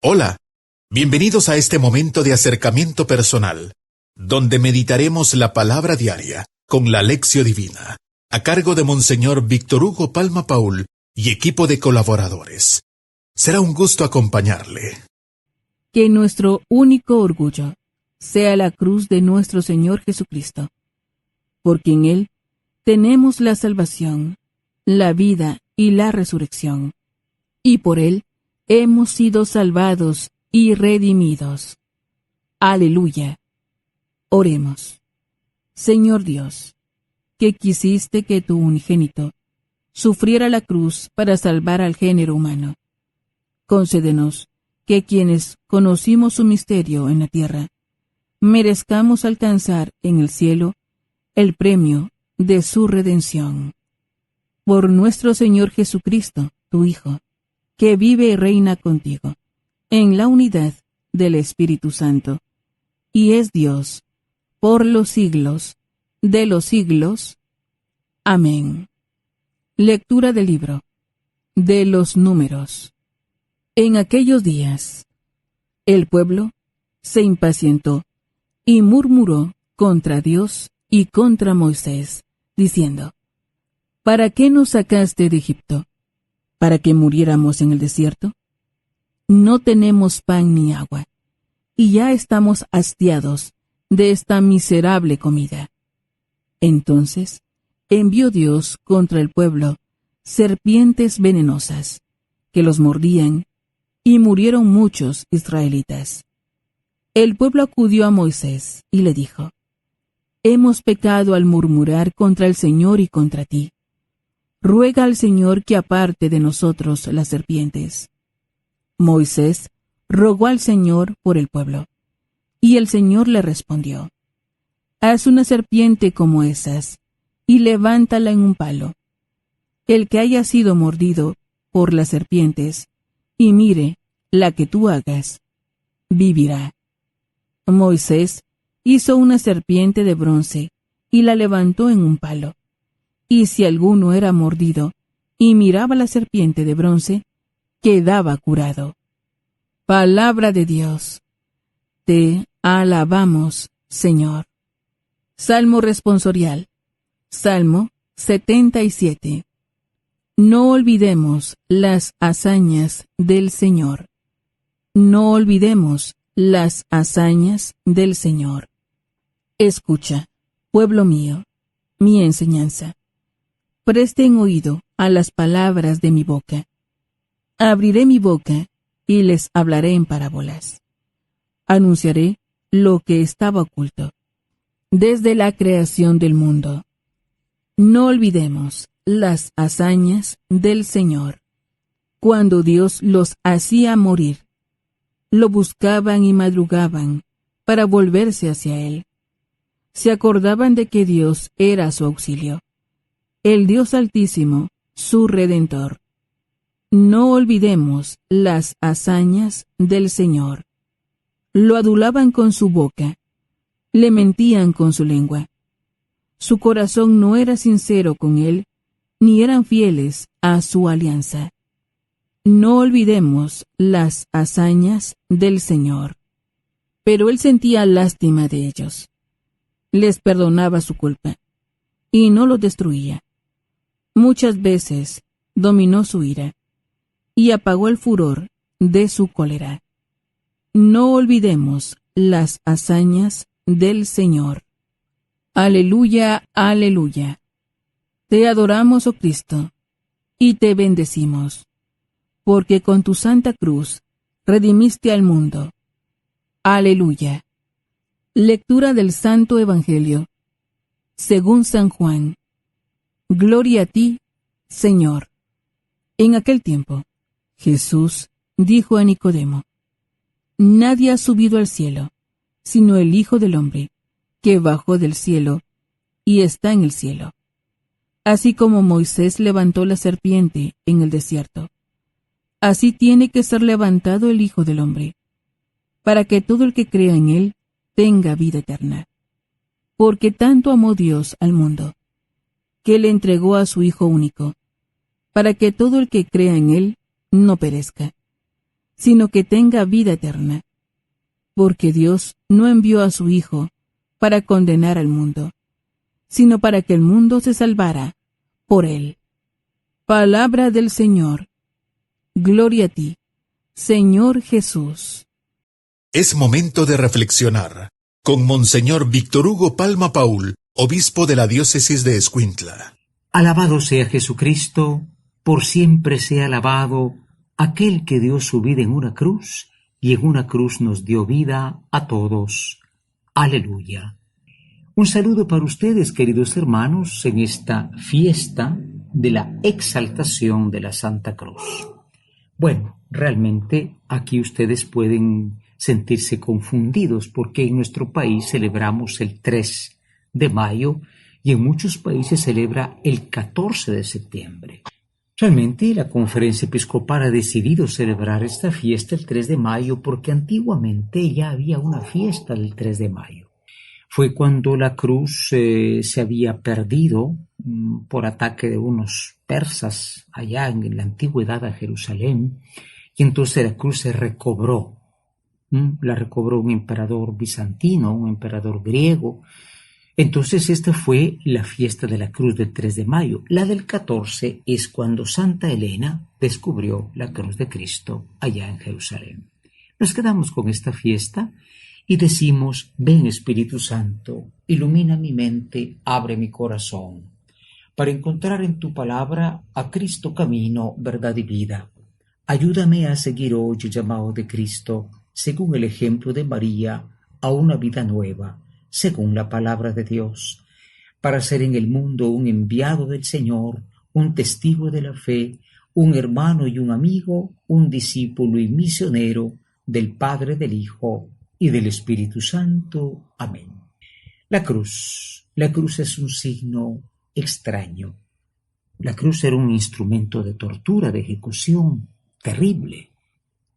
Hola, bienvenidos a este momento de acercamiento personal, donde meditaremos la palabra diaria con la Lección Divina, a cargo de Monseñor Víctor Hugo Palma Paul y equipo de colaboradores. Será un gusto acompañarle. Que nuestro único orgullo sea la cruz de nuestro Señor Jesucristo, porque en Él tenemos la salvación, la vida y la resurrección, y por Él hemos sido salvados y redimidos. Aleluya. Oremos. Señor Dios, que quisiste que tu unigénito sufriera la cruz para salvar al género humano, concédenos que quienes conocimos su misterio en la tierra, merezcamos alcanzar en el cielo el premio de su redención. Por nuestro Señor Jesucristo, tu Hijo, que vive y reina contigo, en la unidad del Espíritu Santo, y es Dios, por los siglos de los siglos. Amén. Lectura del libro de los Números. En aquellos días, el pueblo se impacientó y murmuró contra Dios y contra Moisés, diciendo: ¿Para qué nos sacaste de Egipto? ¿Para que muriéramos en el desierto? No tenemos pan ni agua, y ya estamos hastiados de esta miserable comida. Entonces envió Dios contra el pueblo serpientes venenosas, que los mordían, y murieron muchos israelitas. El pueblo acudió a Moisés y le dijo: Hemos pecado al murmurar contra el Señor y contra ti. Ruega al Señor que aparte de nosotros las serpientes. Moisés rogó al Señor por el pueblo, y el Señor le respondió: Haz una serpiente como esas, y levántala en un palo. El que haya sido mordido por las serpientes, y mire la que tú hagas, vivirá. Moisés hizo una serpiente de bronce, y la levantó en un palo. Y si alguno era mordido, y miraba la serpiente de bronce, quedaba curado. Palabra de Dios. Te alabamos, Señor. Salmo responsorial. Salmo 77. No olvidemos las hazañas del Señor. No olvidemos las hazañas del Señor. Escucha, pueblo mío, mi enseñanza. Presten oído a las palabras de mi boca. Abriré mi boca y les hablaré en parábolas. Anunciaré lo que estaba oculto desde la creación del mundo. No olvidemos las hazañas del Señor. Cuando Dios los hacía morir, lo buscaban y madrugaban para volverse hacia Él. Se acordaban de que Dios era su auxilio, el Dios Altísimo, su Redentor. No olvidemos las hazañas del Señor. Lo adulaban con su boca, le mentían con su lengua. Su corazón no era sincero con Él, ni eran fieles a su alianza. No olvidemos las hazañas del Señor. Pero Él sentía lástima de ellos. Les perdonaba su culpa, y no los destruía. Muchas veces dominó su ira, y apagó el furor de su cólera. No olvidemos las hazañas del Señor. Aleluya, aleluya. Te adoramos, oh Cristo, y te bendecimos, porque con tu santa cruz redimiste al mundo. Aleluya. Lectura del Santo Evangelio según San Juan. Gloria a ti, Señor. En aquel tiempo, Jesús dijo a Nicodemo: Nadie ha subido al cielo, sino el Hijo del Hombre, que bajó del cielo y está en el cielo. Así como Moisés levantó la serpiente en el desierto, así tiene que ser levantado el Hijo del Hombre, para que todo el que crea en Él tenga vida eterna. Porque tanto amó Dios al mundo, que le entregó a su Hijo único, para que todo el que crea en Él no perezca, sino que tenga vida eterna. Porque Dios no envió a su Hijo para condenar al mundo, sino para que el mundo se salvara por él. Palabra del Señor. Gloria a ti, Señor Jesús. Es momento de reflexionar con Monseñor Víctor Hugo Palma Paul, obispo de la diócesis de Escuintla. Alabado sea Jesucristo, por siempre sea alabado aquel que dio su vida en una cruz y en una cruz nos dio vida a todos. Aleluya. Un saludo para ustedes, queridos hermanos, en esta fiesta de la exaltación de la Santa Cruz. Bueno, realmente aquí ustedes pueden sentirse confundidos porque en nuestro país celebramos el 3 de mayo y en muchos países celebra el 14 de septiembre. Realmente la Conferencia Episcopal ha decidido celebrar esta fiesta el 3 de mayo porque antiguamente ya había una fiesta del 3 de mayo. Fue cuando la cruz se había perdido por ataque de unos persas allá en la antigüedad a Jerusalén, y entonces la cruz se recobró. La recobró un emperador bizantino, un emperador griego. Entonces esta fue la fiesta de la cruz del 3 de mayo. La del 14 es cuando Santa Elena descubrió la cruz de Cristo allá en Jerusalén. Nos quedamos con esta fiesta y decimos: ven Espíritu Santo, ilumina mi mente, abre mi corazón, para encontrar en tu palabra a Cristo camino, verdad y vida. Ayúdame a seguir hoy el llamado de Cristo, según el ejemplo de María, a una vida nueva, según la palabra de Dios, para ser en el mundo un enviado del Señor, un testigo de la fe, un hermano y un amigo, un discípulo y misionero del Padre, del Hijo y del Espíritu Santo. Amén. La cruz es un signo extraño. La cruz era un instrumento de tortura, de ejecución terrible.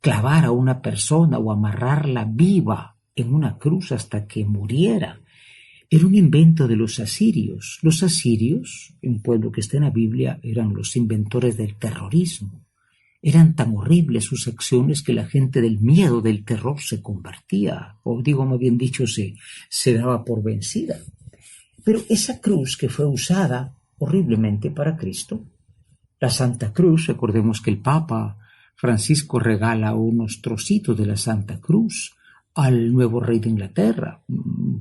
Clavar a una persona o amarrarla viva en una cruz hasta que muriera era un invento de los asirios. Los asirios, un pueblo que está en la Biblia, eran los inventores del terrorismo. Eran tan horribles sus acciones que la gente del miedo, del terror, se convertía, o digo más bien dicho, se daba por vencida. Pero esa cruz que fue usada horriblemente para Cristo, la Santa Cruz, recordemos que el Papa Francisco regala unos trocitos de la Santa Cruz al nuevo rey de Inglaterra.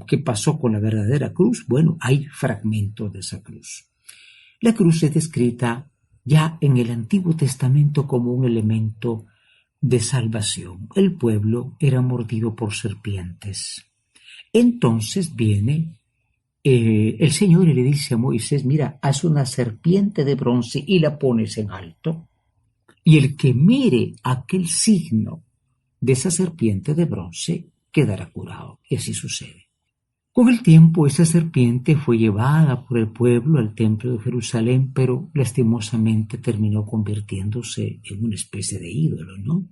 ¿Qué pasó con la verdadera cruz? Bueno, hay fragmentos de esa cruz. La cruz es descrita ya en el Antiguo Testamento como un elemento de salvación. El pueblo era mordido por serpientes. Entonces viene el Señor y le dice a Moisés: mira, haz una serpiente de bronce y la pones en alto, y el que mire aquel signo de esa serpiente de bronce quedará curado. Y así sucede. Con el tiempo esa serpiente fue llevada por el pueblo al templo de Jerusalén, pero lastimosamente terminó convirtiéndose en una especie de ídolo, ¿no?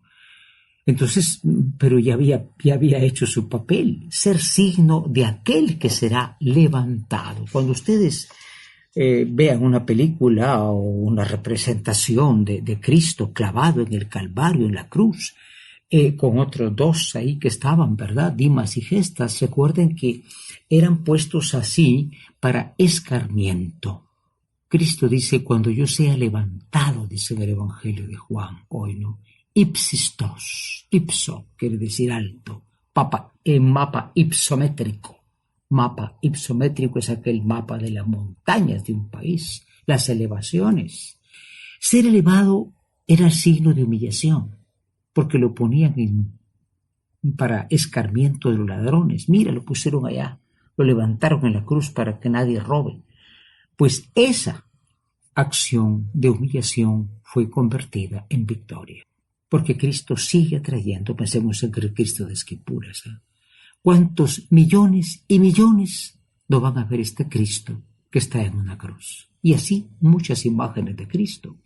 Entonces, pero ya había hecho su papel, ser signo de aquel que será levantado. Cuando ustedes vean una película o una representación de Cristo clavado en el Calvario, en la cruz, con otros dos ahí que estaban, ¿verdad? Dimas y Gestas, recuerden que eran puestos así para escarmiento. Cristo dice: cuando yo sea levantado, dice en el Evangelio de Juan, hoy, ¿no? Ipsistos, ipso quiere decir alto, mapa ipsométrico. Mapa ipsométrico es aquel mapa de las montañas de un país, las elevaciones. Ser elevado era signo de humillación, porque lo ponían para escarmiento de los ladrones. Mira, lo pusieron allá, lo levantaron en la cruz para que nadie robe. Pues esa acción de humillación fue convertida en victoria, porque Cristo sigue atrayendo. Pensemos en el Cristo de Esquipulas, ¿eh? ¿Cuántos millones y millones no van a ver este Cristo que está en una cruz? Y así muchas imágenes de Cristo.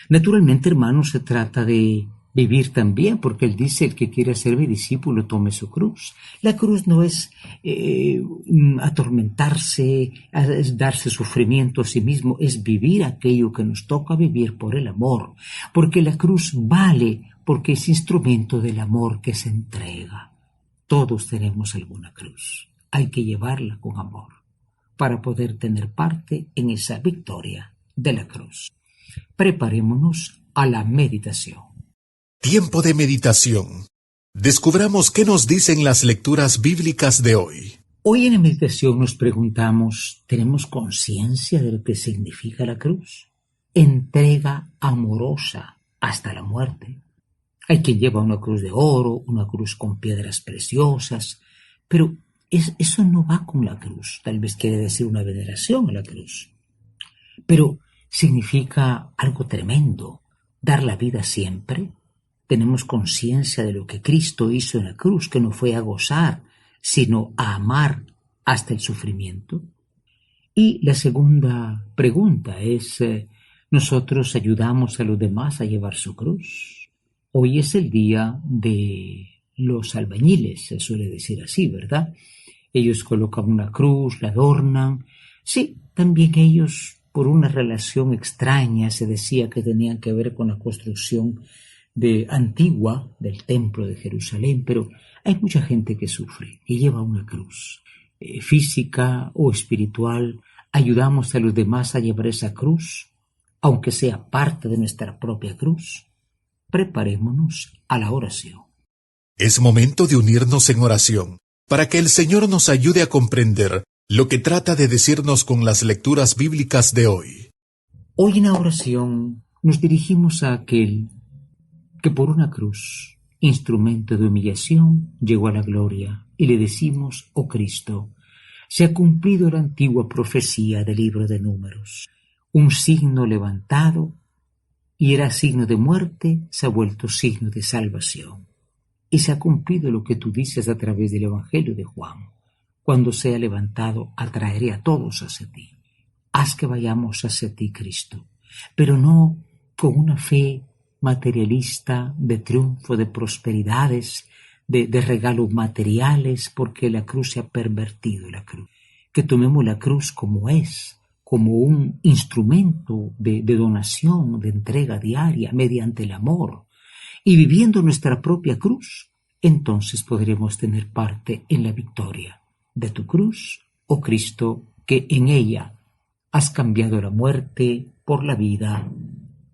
Naturalmente, hermanos, se trata de vivir también, porque Él dice: el que quiere ser mi discípulo, tome su cruz. La cruz no es atormentarse, es darse sufrimiento a sí mismo, es vivir aquello que nos toca vivir por el amor, porque la cruz vale porque es instrumento del amor que se entrega. Todos tenemos alguna cruz. Hay que llevarla con amor para poder tener parte en esa victoria de la cruz. Preparémonos a la meditación. Tiempo de meditación. Descubramos qué nos dicen las lecturas bíblicas de hoy. Hoy en la meditación nos preguntamos, ¿tenemos conciencia de lo que significa la cruz? Entrega amorosa hasta la muerte. Hay quien lleva una cruz de oro, una cruz con piedras preciosas, pero eso no va con la cruz. Tal vez quiere decir una veneración a la cruz. Pero significa algo tremendo, dar la vida siempre. Tenemos conciencia de lo que Cristo hizo en la cruz, que no fue a gozar, sino a amar hasta el sufrimiento. Y la segunda pregunta es, ¿nosotros ayudamos a los demás a llevar su cruz? Hoy es el día de los albañiles, se suele decir así, ¿verdad? Ellos colocan una cruz, la adornan. Sí, también ellos, por una relación extraña, se decía que tenían que ver con la construcción antigua del templo de Jerusalén, pero hay mucha gente que sufre, que lleva una cruz, física o espiritual. Ayudamos a los demás a llevar esa cruz, aunque sea parte de nuestra propia cruz. Preparémonos a la oración. Es momento de unirnos en oración, para que el Señor nos ayude a comprender lo que trata de decirnos con las lecturas bíblicas de hoy. Hoy en la oración nos dirigimos a aquel que por una cruz, instrumento de humillación, llegó a la gloria, y le decimos, oh Cristo, se ha cumplido la antigua profecía del libro de Números. Un signo levantado, y era signo de muerte, se ha vuelto signo de salvación. Y se ha cumplido lo que tú dices a través del Evangelio de Juan. Cuando sea levantado, atraeré a todos hacia ti. Haz que vayamos hacia ti, Cristo, pero no con una fe materialista, de triunfo, de prosperidades, de regalos materiales, porque la cruz se ha pervertido, la cruz. Que tomemos la cruz como es, como un instrumento de donación, de entrega diaria, mediante el amor, y viviendo nuestra propia cruz, entonces podremos tener parte en la victoria de tu cruz, oh Cristo, que en ella has cambiado la muerte por la vida.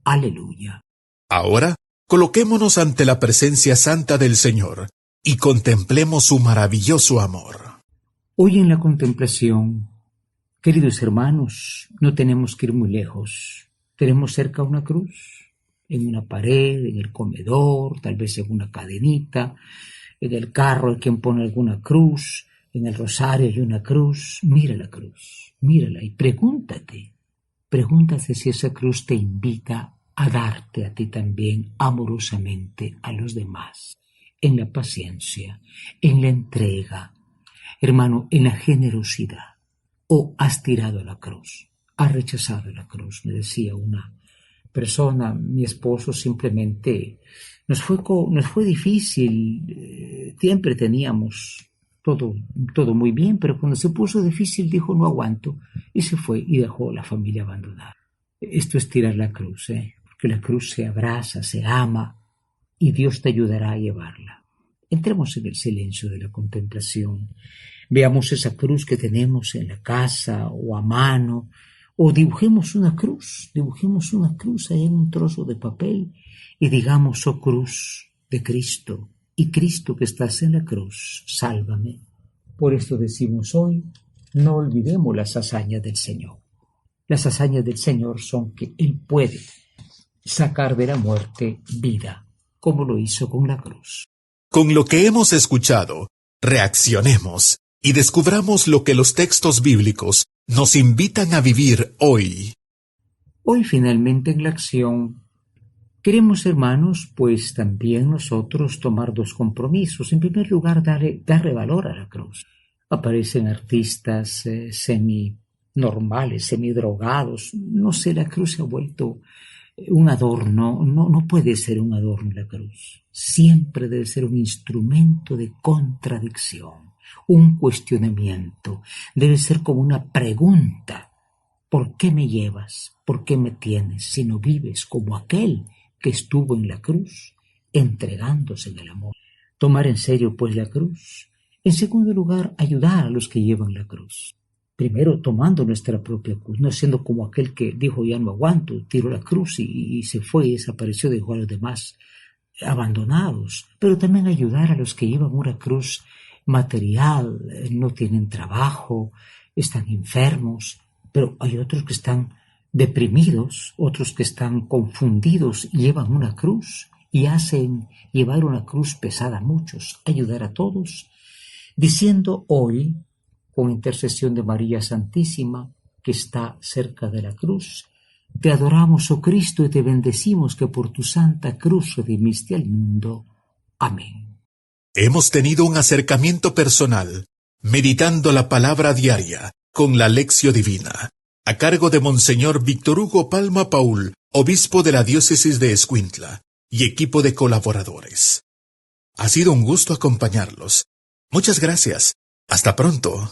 Aleluya. Ahora, coloquémonos ante la presencia santa del Señor y contemplemos su maravilloso amor. Hoy en la contemplación, queridos hermanos, no tenemos que ir muy lejos. Tenemos cerca una cruz, en una pared, en el comedor, tal vez en una cadenita, en el carro hay quien pone alguna cruz, en el rosario hay una cruz. Mira la cruz, mírala y pregúntate si esa cruz te invita a darte a ti también amorosamente a los demás, en la paciencia, en la entrega, hermano, en la generosidad. O has tirado la cruz, has rechazado la cruz. Me decía una persona, mi esposo, simplemente nos fue difícil, siempre teníamos todo muy bien, pero cuando se puso difícil dijo no aguanto y se fue y dejó la familia abandonada. Esto es tirar la cruz, porque la cruz se abraza, se ama y Dios te ayudará a llevarla. Entremos en el silencio de la contemplación. Veamos esa cruz que tenemos en la casa o a mano, o dibujemos una cruz ahí en un trozo de papel y digamos, oh cruz de Cristo, y Cristo que estás en la cruz, sálvame. Por esto decimos hoy, no olvidemos las hazañas del Señor. Las hazañas del Señor son que Él puede sacar de la muerte vida, como lo hizo con la cruz. Con lo que hemos escuchado, reaccionemos y descubramos lo que los textos bíblicos nos invitan a vivir hoy. Hoy finalmente en la acción queremos, hermanos, pues también nosotros tomar dos compromisos. En primer lugar, darle valor a la cruz. Aparecen artistas semi-normales, semi-drogados. No sé, la cruz se ha vuelto un adorno. No puede ser un adorno la cruz. Siempre debe ser un instrumento de contradicción, un cuestionamiento. Debe ser como una pregunta. ¿Por qué me llevas? ¿Por qué me tienes si no vives como aquel que estuvo en la cruz? entregándose en el amor. Tomar en serio, pues, la cruz. En segundo lugar, ayudar a los que llevan la cruz. Primero, tomando nuestra propia cruz, no siendo como aquel que dijo, ya no aguanto, tiró la cruz y se fue y desapareció, dejó a los demás abandonados. Pero también ayudar a los que llevan una cruz material, no tienen trabajo, están enfermos, pero hay otros que están deprimidos, otros que están confundidos, llevan una cruz y hacen llevar una cruz pesada a muchos, ayudar a todos, diciendo hoy, con intercesión de María Santísima, que está cerca de la cruz, te adoramos, oh Cristo, y te bendecimos que por tu santa cruz redimiste al mundo. Amén. Hemos tenido un acercamiento personal, meditando la palabra diaria con la Lección Divina, a cargo de Monseñor Víctor Hugo Palma Paul, obispo de la diócesis de Escuintla, y equipo de colaboradores. Ha sido un gusto acompañarlos. Muchas gracias. Hasta pronto.